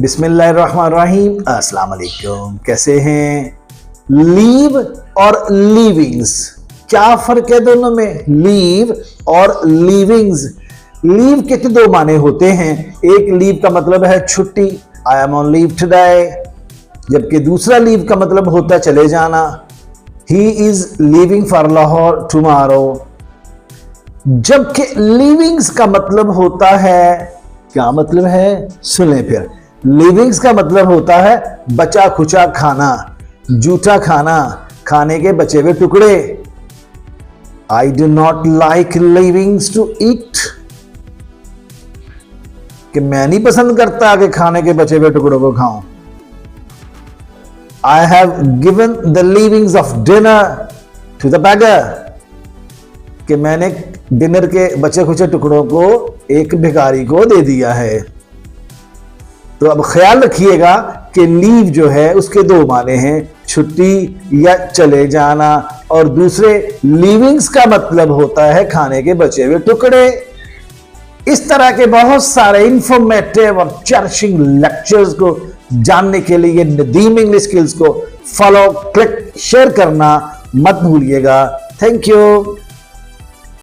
बिस्मिल्लाहिर्रहमानिर्रहीम। अस्सलाम वालेकुम। कैसे हैं? लीव और लीविंग्स, क्या फर्क है दोनों में? लीव और लीविंग्स। लीव के तो दो माने होते हैं। एक लीव का मतलब है छुट्टी, I am on leave today, जबकि दूसरा लीव का मतलब होता है चले जाना, he is leaving for Lahore tomorrow. जबकि लीविंग्स का मतलब होता है, क्या मतलब है? सुने फिर। लिविंग्स का मतलब होता है बचा खुचा खाना, जूठा खाना, खाने के बचे हुए टुकड़े। I do not like leavings to eat, कि मैं नहीं पसंद करता कि खाने के बचे हुए टुकड़ों को खाऊं। I have given the leavings of dinner to the beggar, कि मैंने डिनर के बचे खुचे टुकड़ों को एक भिखारी को दे दिया है। तो अब ख्याल रखिएगा कि लीव जो है उसके दो माने हैं, छुट्टी या चले जाना, और दूसरे लीविंग्स का मतलब होता है खाने के बचे हुए टुकड़े। इस तरह के बहुत सारे इंफॉर्मेटिव और चर्चिंग लेक्चर्स को जानने के लिए नदीम इंग्लिश स्किल्स को फॉलो, क्लिक, शेयर करना मत भूलिएगा। Thank you.